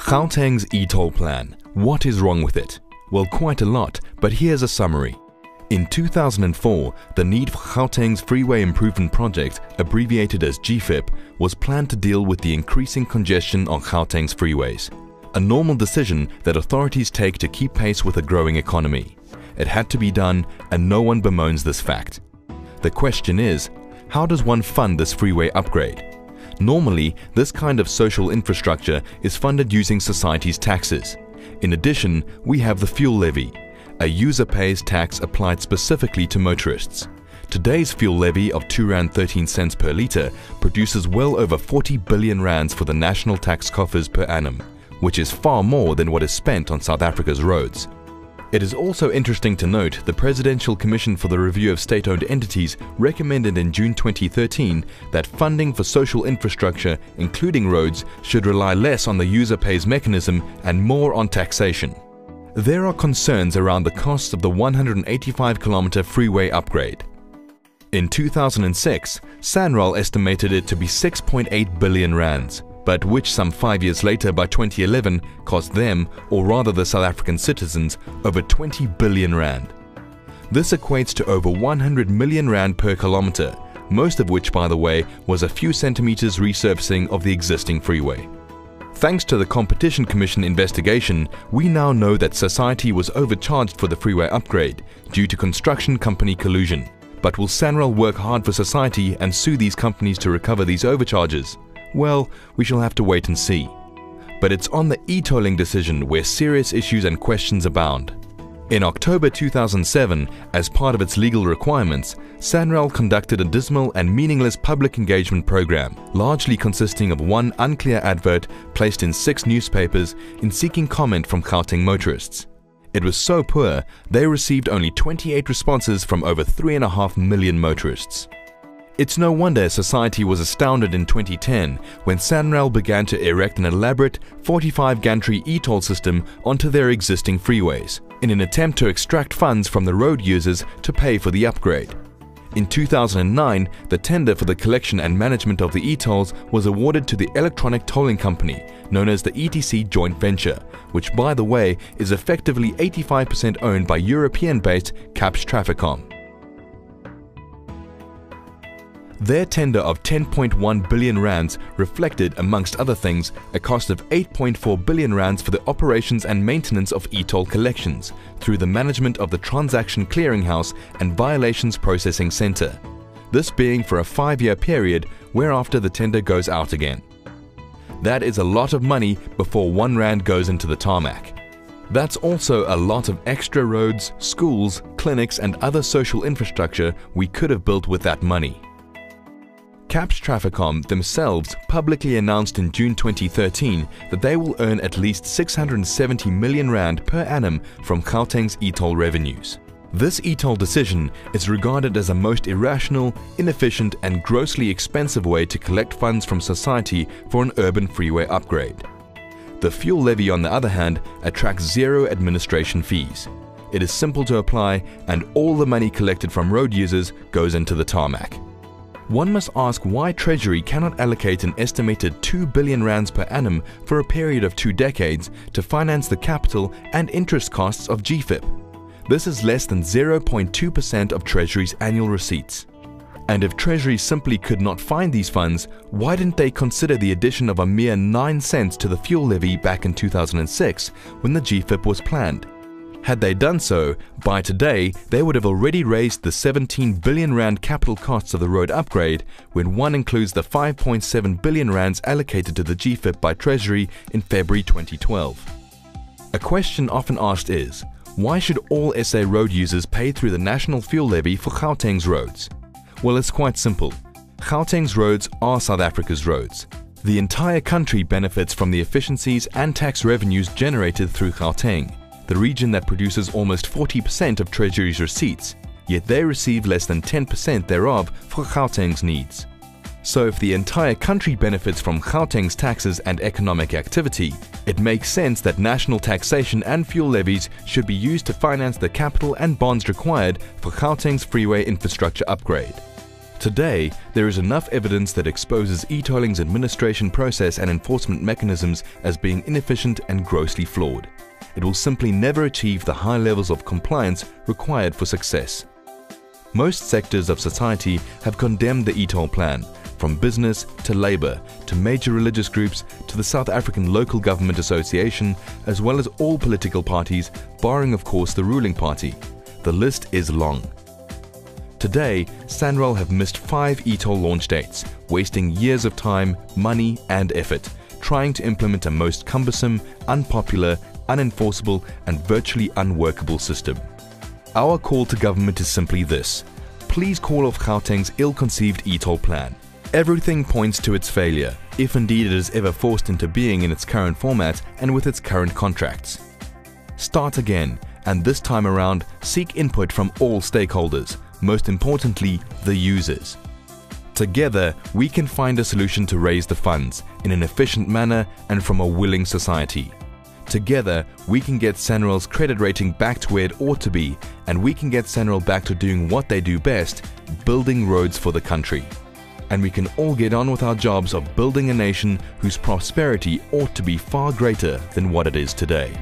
Gauteng's e-toll plan. What is wrong with it? Well, quite a lot, but here's a summary. In 2004, the need for Gauteng's Freeway Improvement Project, abbreviated as GFIP, was planned to deal with the increasing congestion on Gauteng's freeways. A normal decision that authorities take to keep pace with a growing economy. It had to be done, and no one bemoans this fact. The question is, how does one fund this freeway upgrade? Normally, this kind of social infrastructure is funded using society's taxes. In addition, we have the fuel levy, a user-pays tax applied specifically to motorists. Today's fuel levy of R2.13 per litre produces well over 40 billion rands for the national tax coffers per annum, which is far more than what is spent on South Africa's roads. It is also interesting to note the Presidential Commission for the Review of State-Owned Entities recommended in June 2013 that funding for social infrastructure, including roads, should rely less on the user-pays mechanism and more on taxation. There are concerns around the costs of the 185-kilometer freeway upgrade. In 2006, SANRAL estimated it to be 6.8 billion rands, but which some 5 years later, by 2011, cost them, or rather the South African citizens, over 20 billion rand. This equates to over 100 million rand per kilometer, most of which, by the way, was a few centimeters resurfacing of the existing freeway. Thanks to the Competition Commission investigation, we now know that society was overcharged for the freeway upgrade due to construction company collusion. But will SANRAL work hard for society and sue these companies to recover these overcharges? Well, we shall have to wait and see. But it's on the e-tolling decision where serious issues and questions abound. In October 2007, as part of its legal requirements, SANRAL conducted a dismal and meaningless public engagement program, largely consisting of one unclear advert placed in 6 newspapers in seeking comment from Gauteng motorists. It was so poor, they received only 28 responses from over 3.5 million motorists. It's no wonder society was astounded in 2010 when SANRAL began to erect an elaborate 45 gantry e-toll system onto their existing freeways, in an attempt to extract funds from the road users to pay for the upgrade. In 2009, the tender for the collection and management of the e-tolls was awarded to the electronic tolling company, known as the ETC joint venture, which, by the way, is effectively 85% owned by European-based Capsch Trafficom. Their tender of 10.1 billion rands reflected, amongst other things, a cost of 8.4 billion rands for the operations and maintenance of e-toll collections through the management of the Transaction Clearinghouse and Violations Processing Center, this being for a 5-year period whereafter the tender goes out again. That is a lot of money before 1 rand goes into the tarmac. That's also a lot of extra roads, schools, clinics and other social infrastructure we could have built with that money. Capsch Trafficom themselves publicly announced in June 2013 that they will earn at least 670 million rand per annum from Gauteng's e-toll revenues. This e-toll decision is regarded as a most irrational, inefficient and grossly expensive way to collect funds from society for an urban freeway upgrade. The fuel levy, on the other hand, attracts zero administration fees. It is simple to apply and all the money collected from road users goes into the tarmac. One must ask why Treasury cannot allocate an estimated 2 billion rands per annum for a period of 2 decades to finance the capital and interest costs of GFIP. This is less than 0.2% of Treasury's annual receipts. And if Treasury simply could not find these funds, why didn't they consider the addition of a mere 9 cents to the fuel levy back in 2006 when the GFIP was planned? Had they done so, by today they would have already raised the 17 billion rand capital costs of the road upgrade when one includes the 5.7 billion rands allocated to the GFIP by Treasury in February 2012. A question often asked is, why should all SA road users pay through the national fuel levy for Gauteng's roads? Well, it's quite simple. Gauteng's roads are South Africa's roads. The entire country benefits from the efficiencies and tax revenues generated through Gauteng, the region that produces almost 40% of Treasury's receipts, yet they receive less than 10% thereof for Gauteng's needs. So if the entire country benefits from Gauteng's taxes and economic activity, it makes sense that national taxation and fuel levies should be used to finance the capital and bonds required for Gauteng's freeway infrastructure upgrade. Today, there is enough evidence that exposes e-tolling's administration process and enforcement mechanisms as being inefficient and grossly flawed. It will simply never achieve the high levels of compliance required for success. Most sectors of society have condemned the e-toll plan, from business to labour to major religious groups to the South African Local Government Association, as well as all political parties, barring of course the ruling party. The list is long. Today, SANRAL have missed 5 e-toll launch dates, wasting years of time, money and effort, trying to implement a most cumbersome, unpopular, unenforceable and virtually unworkable system. Our call to government is simply this: please call off Gauteng's ill-conceived e-toll plan. Everything points to its failure, if indeed it is ever forced into being in its current format and with its current contracts. Start again, and this time around seek input from all stakeholders, most importantly the users. Together we can find a solution to raise the funds in an efficient manner and from a willing society. Together we can get SANRAL's credit rating back to where it ought to be, and we can get SANRAL back to doing what they do best, building roads for the country. And we can all get on with our jobs of building a nation whose prosperity ought to be far greater than what it is today.